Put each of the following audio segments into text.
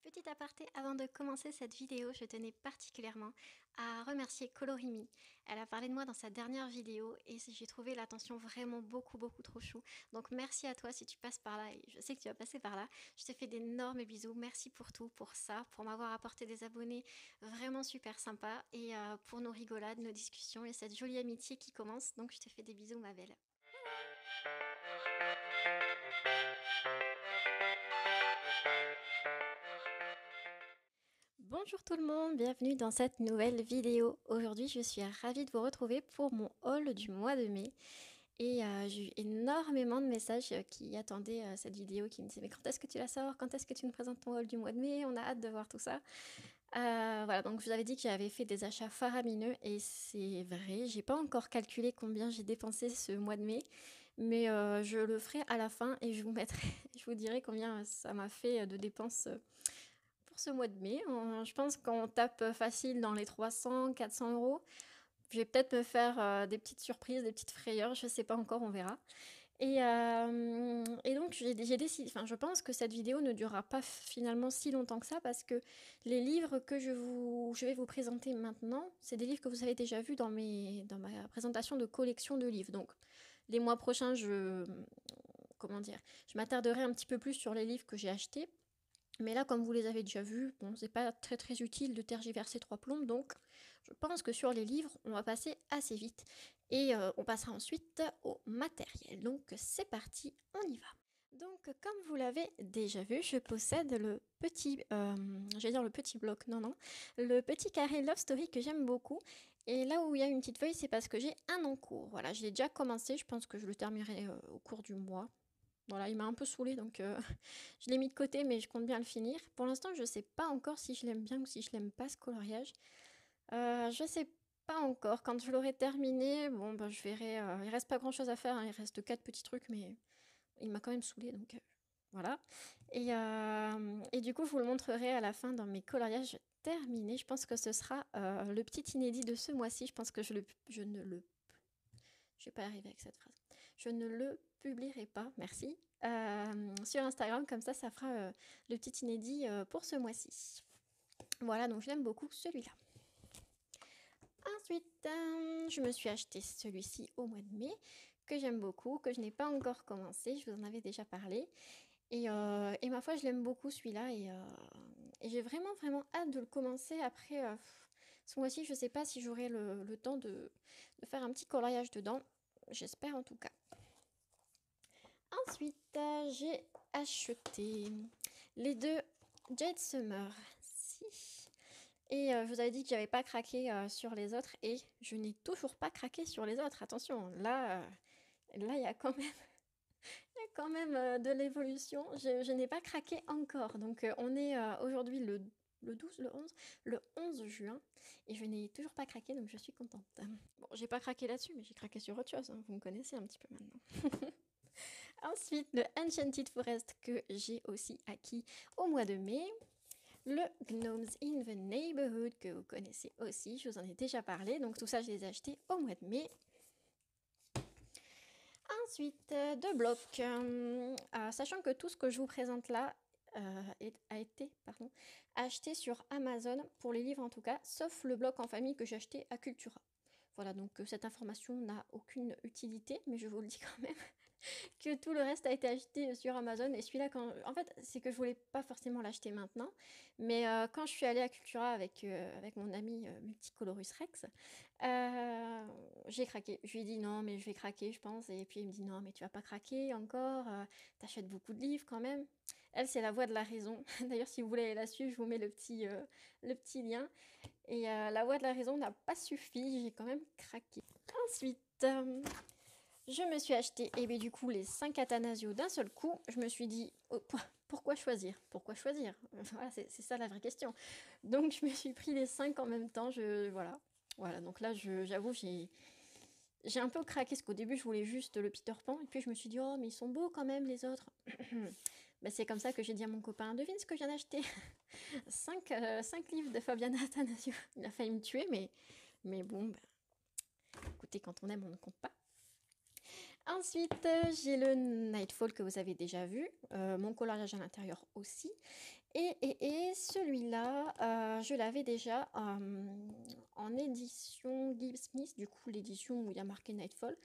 Petit aparté, avant de commencer cette vidéo, je tenais particulièrement à remercier Colorimi. Elle a parlé de moi dans sa dernière vidéo et j'ai trouvé l'attention vraiment beaucoup trop chou. Donc merci à toi si tu passes par là et je sais que tu vas passer par là. Je te fais d'énormes bisous. Merci pour tout, pour ça, pour m'avoir apporté des abonnés vraiment super sympas et pour nos rigolades, nos discussions et cette jolie amitié qui commence. Donc je te fais des bisous ma belle. Bonjour tout le monde, bienvenue dans cette nouvelle vidéo. Aujourd'hui, je suis ravie de vous retrouver pour mon haul du mois de mai. Et j'ai eu énormément de messages qui attendaient cette vidéo, qui me disaient mais quand est-ce que tu la sors? Quand est-ce que tu nous présentes ton haul du mois de mai? On a hâte de voir tout ça. Voilà, donc je vous avais dit que j'avais fait des achats faramineux et c'est vrai, j'ai pas encore calculé combien j'ai dépensé ce mois de mai, mais je le ferai à la fin et je vous mettrai, je vous dirai combien ça m'a fait de dépenses pour ce mois de mai. Je pense qu'on tape facile dans les 300-400 euros. Je vais peut-être me faire des petites surprises, des petites frayeurs, je sais pas encore, on verra. Et donc j'ai décidé, enfin je pense que cette vidéo ne durera pas finalement si longtemps que ça parce que les livres que je vais vous présenter maintenant, c'est des livres que vous avez déjà vus dans ma présentation de collection de livres. Donc les mois prochains, comment dire, je m'attarderai un petit peu plus sur les livres que j'ai achetés. Mais là, comme vous les avez déjà vus, bon, c'est pas très utile de tergiverser trois plombes, donc je pense que sur les livres, on va passer assez vite. Et on passera ensuite au matériel. Donc c'est parti, on y va. Donc comme vous l'avez déjà vu, je possède le petit, j'allais dire le petit bloc, non, le petit carré Love Story que j'aime beaucoup. Et là où il y a une petite feuille, c'est parce que j'ai un en cours. Voilà, je l'ai déjà commencé, je pense que je le terminerai au cours du mois. Voilà, il m'a un peu saoulé, donc je l'ai mis de côté, mais je compte bien le finir. Pour l'instant, je sais pas encore si je l'aime bien ou si je l'aime pas ce coloriage. Je sais pas encore. Quand je l'aurai terminé, bon, ben, je verrai. Il reste pas grand chose à faire, hein, il reste 4 petits trucs, mais il m'a quand même saoulé, donc voilà. Et du coup, je vous le montrerai à la fin dans mes coloriages terminés. Je pense que ce sera le petit inédit de ce mois-ci. Je pense que je ne le je vais pas arriver avec cette phrase. Je ne le publierai pas, merci, sur Instagram, comme ça fera le petit inédit pour ce mois-ci. Voilà, donc je l'aime beaucoup celui-là. Ensuite, je me suis acheté celui-ci au mois de mai, que j'aime beaucoup, que je n'ai pas encore commencé, je vous en avais déjà parlé. Et ma foi, je l'aime beaucoup celui-là et j'ai vraiment hâte de le commencer. Après, ce mois-ci, je ne sais pas si j'aurai le temps de faire un petit coloriage dedans. J'espère en tout cas. Ensuite, j'ai acheté les deux Jade Summer. Si. Et je vous avais dit que j'avais pas craqué sur les autres et je n'ai toujours pas craqué sur les autres. Attention, là il y a quand même, il y a quand même de l'évolution. Je n'ai pas craqué encore. Donc on est aujourd'hui le 12, le 11 juin et je n'ai toujours pas craqué donc je suis contente. Bon, j'ai pas craqué là-dessus, mais j'ai craqué sur autre chose, hein. Vous me connaissez un petit peu maintenant. Ensuite, le Enchanted Forest que j'ai aussi acquis au mois de mai. Le Gnomes in the Neighborhood que vous connaissez aussi, je vous en ai déjà parlé. Donc tout ça, je les ai achetés au mois de mai. Ensuite, deux blocs. Sachant que tout ce que je vous présente là a été acheté sur Amazon, pour les livres en tout cas, sauf le bloc en famille que j'ai acheté à Cultura. Voilà, donc cette information n'a aucune utilité, mais je vous le dis quand même que tout le reste a été acheté sur Amazon. Et celui-là, en fait, c'est que je voulais pas forcément l'acheter maintenant, mais quand je suis allée à Cultura avec mon ami Multicolorus Rex, j'ai craqué. Je lui ai dit non, mais je vais craquer, je pense. Et puis il me dit non, mais tu vas pas craquer encore. T'achètes beaucoup de livres quand même. Elle, c'est la voix de la raison. D'ailleurs, si vous voulez la suivre, je vous mets le petit lien. Et la voix de la raison n'a pas suffi, j'ai quand même craqué. Ensuite, je me suis acheté du coup les 5 Athanasio d'un seul coup. Je me suis dit, oh, pourquoi choisir? Pourquoi choisir? Voilà, c'est ça la vraie question. Donc je me suis pris les 5 en même temps. Voilà, donc là j'avoue, j'ai un peu craqué parce qu'au début je voulais juste le Peter Pan. Et puis je me suis dit, oh mais ils sont beaux quand même les autres. Ben, c'est comme ça que j'ai dit à mon copain, devine ce que je viens d'acheter. 5 livres de Fabiana Athanasio. Il a failli me tuer, mais bon, ben, écoutez, quand on aime, on ne compte pas. Ensuite, j'ai le Nightfall que vous avez déjà vu, mon coloriage à l'intérieur aussi. Et celui-là, je l'avais déjà en édition Gibbs Smith, du coup l'édition où il y a marqué Nightfall.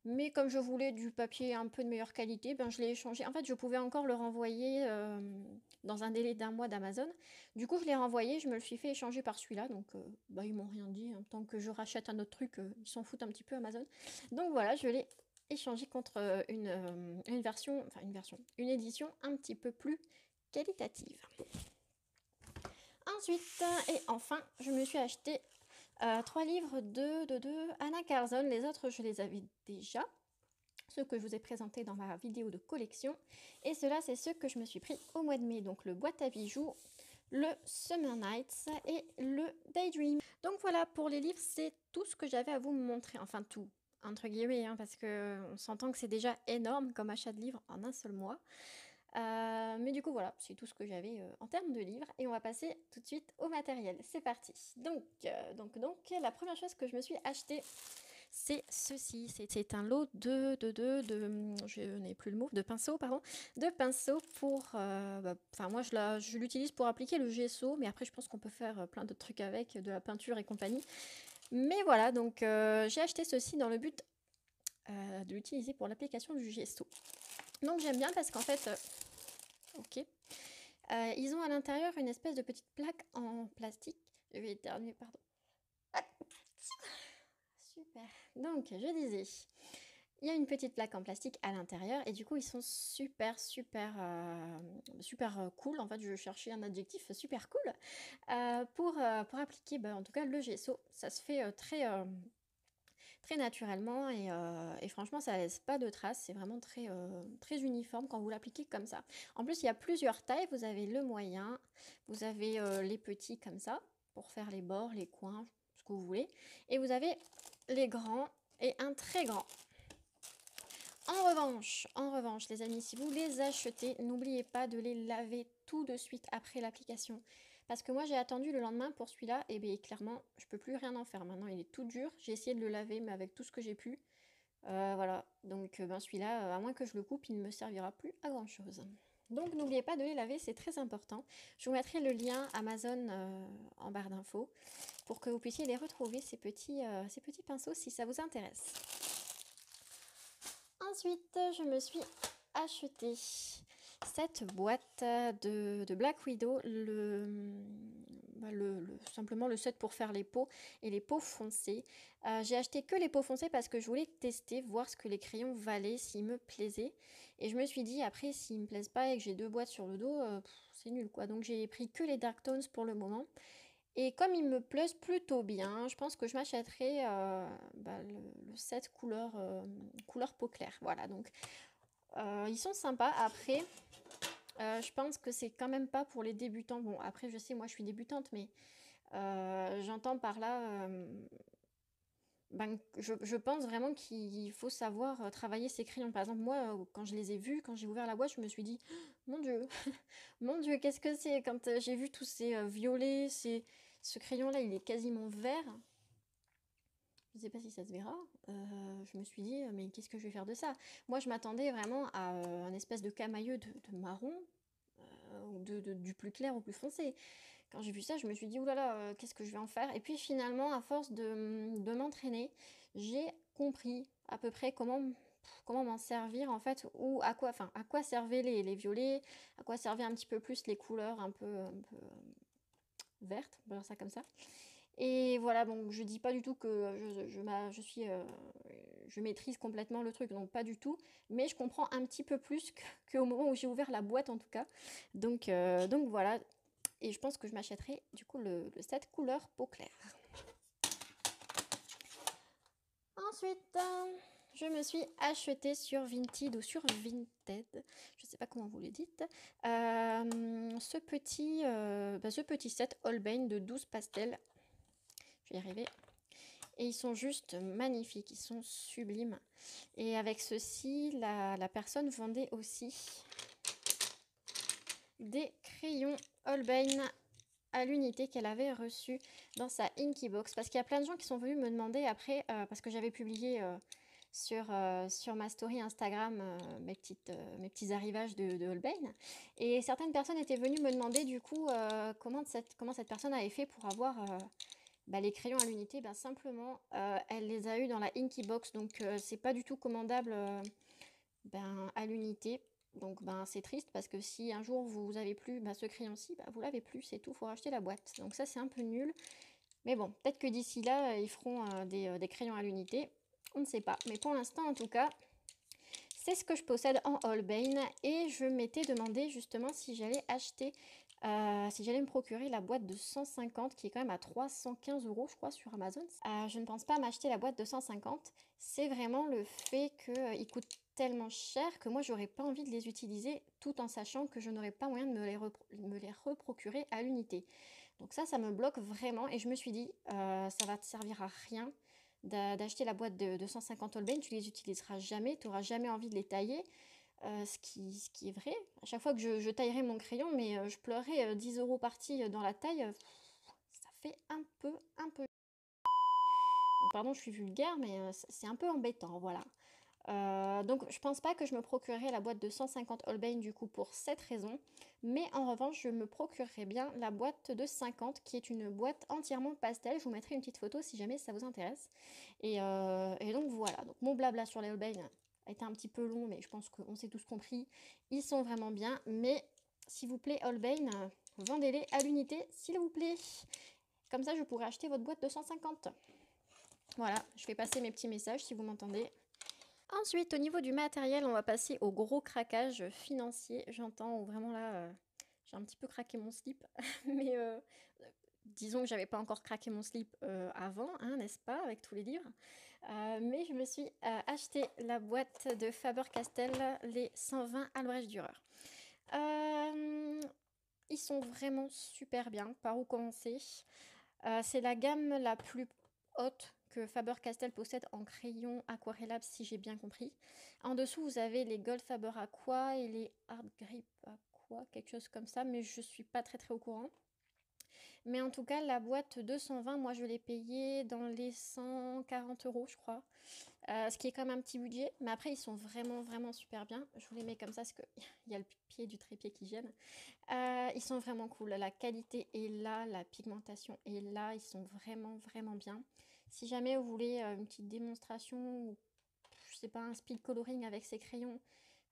Mais comme je voulais du papier un peu de meilleure qualité, ben je l'ai échangé. En fait, je pouvais encore le renvoyer dans un délai d'un mois d'Amazon. Du coup, je l'ai renvoyé, je me le suis fait échanger par celui-là. Donc, bah, ils m'ont rien dit. Tant que je rachète un autre truc, ils s'en foutent un petit peu Amazon. Donc voilà, je l'ai échangé contre une version, enfin une édition un petit peu plus qualitative. Ensuite, et enfin, je me suis acheté 3 livres de Anna Carlson. Les autres, je les avais déjà. Ceux que je vous ai présentés dans ma vidéo de collection. Et ceux-là, c'est ceux que je me suis pris au mois de mai. Donc le boîte à bijoux, le Summer Nights et le Daydream. Donc voilà, pour les livres, c'est tout ce que j'avais à vous montrer. Enfin tout, entre guillemets, hein, parce qu'on s'entend que c'est déjà énorme comme achat de livres en un seul mois. Mais du coup voilà, c'est tout ce que j'avais en termes de livres. Et on va passer tout de suite au matériel. C'est parti. Donc, la première chose que je me suis acheté, c'est ceci. C'est un lot je n'ai plus le mot, de pinceaux, pardon. De pinceaux pour... Enfin, moi, je l'utilise pour appliquer le gesso, mais après, je pense qu'on peut faire plein d'autres trucs avec, de la peinture et compagnie. Mais voilà, donc j'ai acheté ceci dans le but de l'utiliser pour l'application du gesso. Donc j'aime bien parce qu'en fait... ok. Ils ont à l'intérieur une espèce de petite plaque en plastique. Je vais éternuer, pardon. Super. Donc, je disais, il y a une petite plaque en plastique à l'intérieur et du coup, ils sont super cool. En fait, je cherchais un adjectif super cool pour appliquer, en tout cas, le gesso. Ça se fait très naturellement et franchement, ça laisse pas de traces. C'est vraiment très uniforme quand vous l'appliquez comme ça. En plus, il y a plusieurs tailles. Vous avez le moyen, vous avez les petits comme ça pour faire les bords, les coins, ce que vous voulez. Et vous avez les grands et un très grand. En revanche, les amis, si vous les achetez, n'oubliez pas de les laver tout de suite après l'application. Parce que moi, j'ai attendu le lendemain pour celui-là, et bien clairement, je peux plus rien en faire. Maintenant, il est tout dur. J'ai essayé de le laver, mais avec tout ce que j'ai pu. Voilà, donc celui-là, à moins que je le coupe, il ne me servira plus à grand-chose. Donc n'oubliez pas de les laver, c'est très important. Je vous mettrai le lien Amazon en barre d'infos pour que vous puissiez les retrouver, ces petits pinceaux, si ça vous intéresse. Ensuite, je me suis acheté cette boîte de Black Widow, simplement le set pour faire les peaux et les peaux foncées. J'ai acheté que les peaux foncées parce que je voulais tester, voir ce que les crayons valaient, s'ils me plaisaient. Et je me suis dit, après, s'ils me plaisent pas et que j'ai 2 boîtes sur le dos, c'est nul quoi. Donc j'ai pris que les Dark Tones pour le moment. Et comme ils me plaisent plutôt bien, je pense que je m'achèterai le set couleur peau claire. Voilà, donc ils sont sympas. Après, je pense que c'est quand même pas pour les débutants. Bon, après, je sais, moi, je suis débutante, mais j'entends par là... je pense vraiment qu'il faut savoir travailler ses crayons. Par exemple, moi, quand je les ai vus, quand j'ai ouvert la boîte, je me suis dit, mon Dieu, mon Dieu, qu'est-ce que c'est? Quand j'ai vu tous ces violets, ce crayon-là, il est quasiment vert. Je ne sais pas si ça se verra. Je me suis dit, mais qu'est-ce que je vais faire de ça? Moi, je m'attendais vraiment à un espèce de camailleux de marron, ou du plus clair au plus foncé. Quand j'ai vu ça, je me suis dit, oulala, qu'est-ce que je vais en faire? Et puis finalement, à force de m'entraîner, j'ai compris à peu près comment m'en servir en fait, ou à quoi servaient les violets, à quoi servaient un petit peu plus les couleurs un peu vertes, on va dire ça comme ça. Et voilà, bon, je dis pas du tout que je maîtrise complètement le truc, donc pas du tout, mais je comprends un petit peu plus qu'au moment où j'ai ouvert la boîte en tout cas. Donc voilà, et je pense que je m'achèterai du coup le set couleur peau claire. Ensuite, je me suis acheté sur Vinted ou sur Vinted, je sais pas comment vous le dites, ce petit set Holbein de 12 pastels. Je vais y arriver. Et ils sont juste magnifiques, ils sont sublimes. Et avec ceci, la personne vendait aussi des crayons Holbein à l'unité qu'elle avait reçu dans sa Inky Box. Parce qu'il y a plein de gens qui sont venus me demander après, parce que j'avais publié sur ma story Instagram mes petits arrivages de Holbein. Et certaines personnes étaient venues me demander du coup comment cette personne avait fait pour avoir les crayons à l'unité. Ben, simplement, elle les a eu dans la Inky Box, donc c'est pas du tout commandable à l'unité. Donc c'est triste parce que si un jour vous avez plus ce crayon-ci, vous l'avez plus, c'est tout, faut racheter la boîte. Donc ça c'est un peu nul. Mais bon, peut-être que d'ici là, ils feront des crayons à l'unité. On ne sait pas. Mais pour l'instant, en tout cas, c'est ce que je possède en Holbein. Et je m'étais demandé justement si j'allais acheter, si j'allais me procurer la boîte de 150 qui est quand même à 315 € je crois sur Amazon. Je ne pense pas m'acheter la boîte de 150. C'est vraiment le fait qu'ils coûtent tellement cher que moi j'aurais pas envie de les utiliser tout en sachant que je n'aurais pas moyen de me les reprocurer à l'unité. Donc ça me bloque vraiment et je me suis dit ça va te servir à rien d'acheter la boîte de 150 Holbein, tu les utiliseras jamais, tu n'auras jamais envie de les tailler, ce qui est vrai. À chaque fois que je taillerai mon crayon, mais je pleurerai 10 € partie dans la taille, ça fait un peu. Pardon, je suis vulgaire, mais c'est un peu embêtant, voilà. Donc je pense pas que je me procurerai la boîte de 150 Holbein du coup pour cette raison, mais en revanche je me procurerai bien la boîte de 50 qui est une boîte entièrement pastel. Je vous mettrai une petite photo si jamais ça vous intéresse. Et donc voilà, donc mon blabla sur les Holbein a été un petit peu long, mais je pense qu'on s'est tous compris, ils sont vraiment bien, mais s'il vous plaît Holbein, vendez-les à l'unité s'il vous plaît, comme ça je pourrai acheter votre boîte de 150. Voilà, je fais passer mes petits messages si vous m'entendez. Ensuite, au niveau du matériel, on va passer au gros craquage financier. J'entends vraiment là, j'ai un petit peu craqué mon slip, mais disons que j'avais pas encore craqué mon slip avant, hein, n'est-ce pas, avec tous les livres. Mais je me suis acheté la boîte de Faber-Castell, les 120 Albrecht Dürer. Ils sont vraiment super bien. Par où commencer? C'est la gamme la plus haute que Faber-Castell possède en crayon aquarellable, si j'ai bien compris. En dessous, vous avez les Gold Faber Aqua et les Hard Grip Aqua, quelque chose comme ça, mais je suis pas très au courant. Mais en tout cas, la boîte 220, moi je l'ai payée dans les 140 € je crois. Ce qui est quand même un petit budget, mais après ils sont vraiment super bien. Je vous les mets comme ça parce qu'il y a le pied du trépied qui gêne. Ils sont vraiment cool, la qualité est là, la pigmentation est là, ils sont vraiment bien. Si jamais vous voulez une petite démonstration ou je sais pas, un speed coloring avec ces crayons,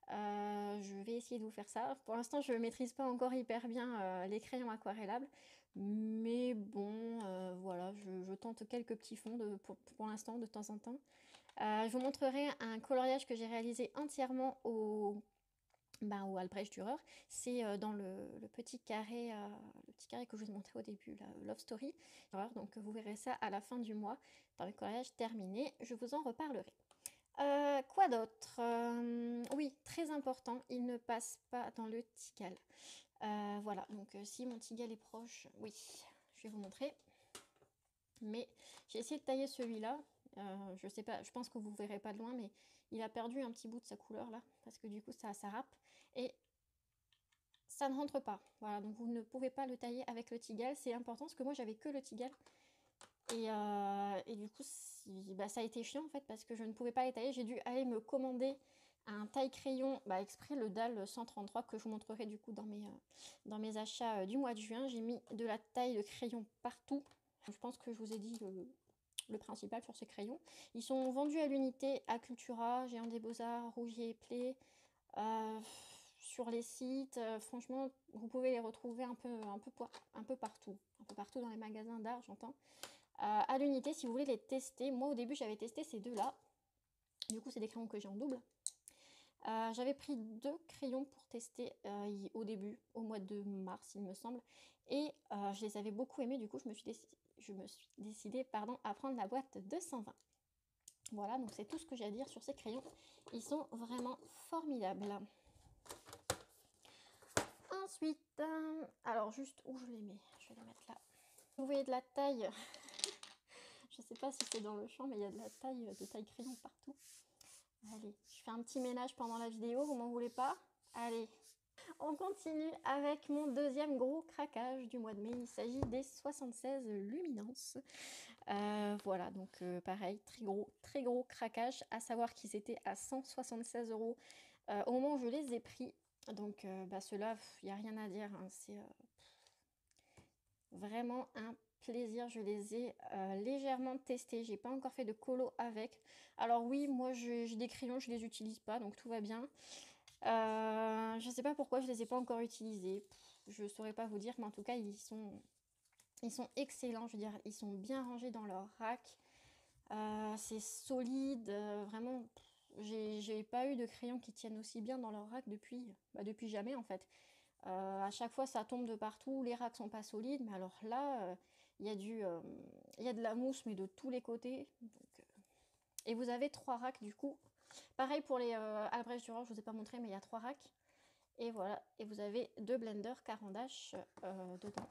je vais essayer de vous faire ça. Pour l'instant je ne maîtrise pas encore hyper bien les crayons aquarellables, mais bon voilà, je tente quelques petits fonds pour l'instant de temps en temps. Je vous montrerai un coloriage que j'ai réalisé entièrement au Albrecht Dürer. C'est dans le petit carré que je vous ai montré au début, la Love Story. Donc vous verrez ça à la fin du mois, dans le coloriage terminé. Je vous en reparlerai. Quoi d'autre? Oui, très important, il ne passe pas dans le Tigal. Voilà, donc si mon Tigal est proche, oui, je vais vous montrer. Mais j'ai essayé de tailler celui-là. Je sais pas, je pense que vous ne verrez pas de loin, mais il a perdu un petit bout de sa couleur là, parce que du coup ça râpe et ça ne rentre pas. Voilà, donc vous ne pouvez pas le tailler avec le Tigal, c'est important parce que moi j'avais que le Tigal et du coup ça a été chiant en fait parce que je ne pouvais pas les tailler. J'ai dû aller me commander un taille crayon exprès, le DAL 133 que je vous montrerai du coup dans mes achats du mois de juin. J'ai mis de la taille de crayon partout. Je pense que je vous ai dit le principal sur ces crayons. Ils sont vendus à l'unité à Cultura, Géant des Beaux-Arts, Rougier et Play, sur les sites. Franchement, vous pouvez les retrouver un peu partout. Un peu partout dans les magasins d'art, j'entends. À l'unité, si vous voulez les tester. Moi, au début, j'avais testé ces deux-là. Du coup, c'est des crayons que j'ai en double. J'avais pris 2 crayons pour tester au début, au mois de mars, il me semble. Et je les avais beaucoup aimés. Du coup, je me suis décidée à prendre la boîte de 120. Voilà, donc c'est tout ce que j'ai à dire sur ces crayons. Ils sont vraiment formidables. Ensuite, alors juste où je les mets? Je vais les mettre là. Vous voyez de la taille. Je sais pas si c'est dans le champ, mais il y a de la taille crayon partout. Allez, je fais un petit ménage pendant la vidéo, vous m'en voulez pas? Allez. On continue avec mon deuxième gros craquage du mois de mai. Il s'agit des 76 Luminance. Voilà, donc pareil, très gros craquage. À savoir qu'ils étaient à 176 € au moment où je les ai pris. Donc ceux-là, il n'y a rien à dire. Hein, c'est vraiment un plaisir. Je les ai légèrement testés. J'ai pas encore fait de colo avec. Alors oui, moi j'ai des crayons, je les utilise pas, donc tout va bien. Je sais pas pourquoi je les ai pas encore utilisés. Je saurais pas vous dire, mais en tout cas ils sont excellents. Je veux dire, ils sont bien rangés dans leur rack. C'est solide, vraiment. J'ai pas eu de crayons qui tiennent aussi bien dans leur rack depuis jamais en fait. À chaque fois ça tombe de partout, les racks sont pas solides, mais alors là il y a de la mousse mais de tous les côtés. Donc, et vous avez 3 racks du coup. Pareil pour les à la brèche du Roi, je vous ai pas montré, mais il y a 3 racks. Et voilà, et vous avez 2 blenders Carandache dedans.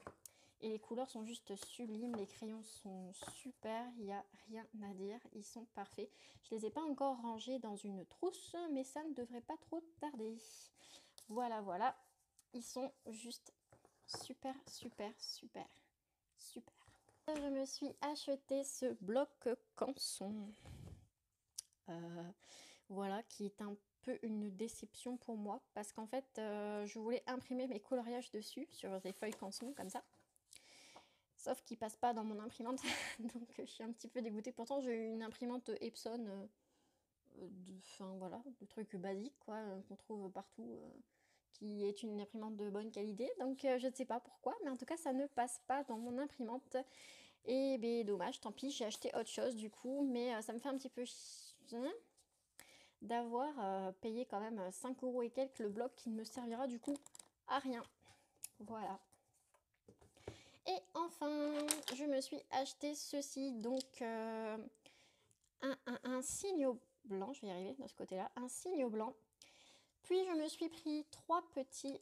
Et les couleurs sont juste sublimes, les crayons sont super, il n'y a rien à dire, ils sont parfaits. Je les ai pas encore rangés dans une trousse, mais ça ne devrait pas trop tarder. Voilà, voilà, ils sont juste super. Je me suis acheté ce bloc canson. Voilà, qui est un peu une déception pour moi, parce qu'en fait, je voulais imprimer mes coloriages dessus, sur des feuilles canson, comme ça. Sauf qu'il passe pas dans mon imprimante, donc je suis un petit peu dégoûtée. Pourtant, j'ai une imprimante Epson, enfin voilà, le truc basique, quoi, qu'on trouve partout, qui est une imprimante de bonne qualité. Donc je ne sais pas pourquoi, mais en tout cas, ça ne passe pas dans mon imprimante. Et ben dommage, tant pis, j'ai acheté autre chose du coup, mais ça me fait un petit peu d'avoir payé quand même 5 € et quelques le bloc qui ne me servira du coup à rien. Voilà. Et enfin, je me suis acheté ceci, donc un signe blanc, je vais y arriver de ce côté-là, un signe blanc. Puis je me suis pris 3 petits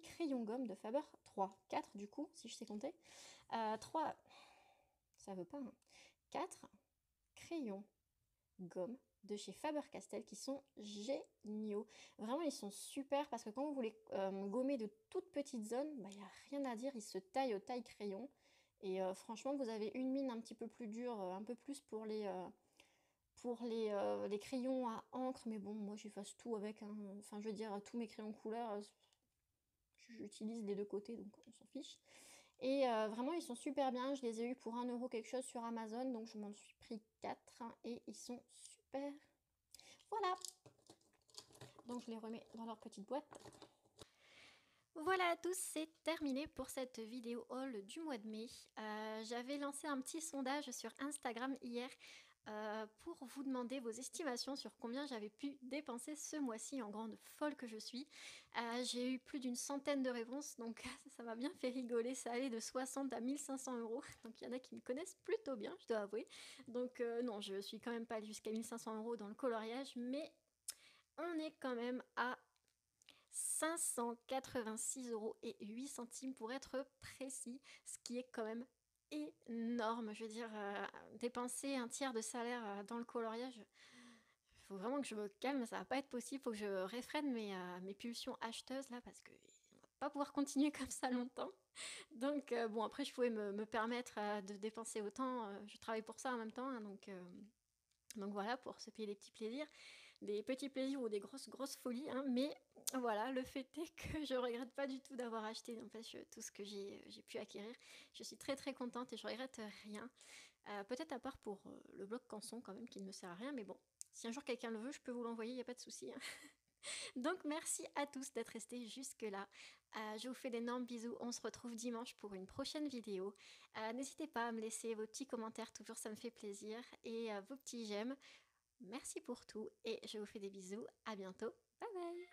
crayons gomme de Faber, 4 du coup, si je sais compter. 3, ça veut pas, hein. 4 crayons gomme de chez Faber-Castell qui sont géniaux. Vraiment, ils sont super parce que quand vous voulez gommer de toutes petites zones, il n'y a rien à dire, ils se taillent au taille-crayon. Et franchement, vous avez une mine un petit peu plus dure, un peu plus pour les crayons à encre. Mais bon, moi j'efface tout avec, hein. Enfin je veux dire, tous mes crayons couleur, j'utilise les deux côtés, donc on s'en fiche. Et vraiment, ils sont super bien. Je les ai eus pour 1 € quelque chose sur Amazon. Donc, je m'en suis pris 4. Hein, et ils sont super. Voilà. Donc, je les remets dans leur petite boîte. Voilà à tous, c'est terminé pour cette vidéo haul du mois de mai. J'avais lancé un petit sondage sur Instagram hier pour vous demander vos estimations sur combien j'avais pu dépenser ce mois-ci en grande folle que je suis. J'ai eu plus d'une centaine de réponses, donc ça m'a bien fait rigoler. Ça allait de 60 à 1500 €. Donc il y en a qui me connaissent plutôt bien, je dois avouer. Donc non, je suis quand même pas allée jusqu'à 1500 € dans le coloriage, mais on est quand même à 586,08 € pour être précis, ce qui est quand même énorme. Je veux dire, dépenser un tiers de salaire dans le coloriage, il faut vraiment que je me calme, ça va pas être possible. Il faut que je réfrène mes pulsions acheteuses là, parce que on va pas pouvoir continuer comme ça longtemps. Donc bon, après je pouvais me permettre de dépenser autant, je travaille pour ça en même temps, hein, donc voilà, pour se payer des petits plaisirs ou des grosses folies, hein, mais voilà, le fait est que je regrette pas du tout d'avoir acheté tout ce que j'ai pu acquérir. Je suis très contente et je regrette rien. Peut-être à part pour le bloc canson quand même, qui ne me sert à rien, mais bon, si un jour quelqu'un le veut, je peux vous l'envoyer, il n'y a pas de souci. Hein. Donc merci à tous d'être restés jusque là. Je vous fais d'énormes bisous, on se retrouve dimanche pour une prochaine vidéo. N'hésitez pas à me laisser vos petits commentaires, toujours ça me fait plaisir, et vos petits j'aime. Merci pour tout et je vous fais des bisous, à bientôt, bye bye.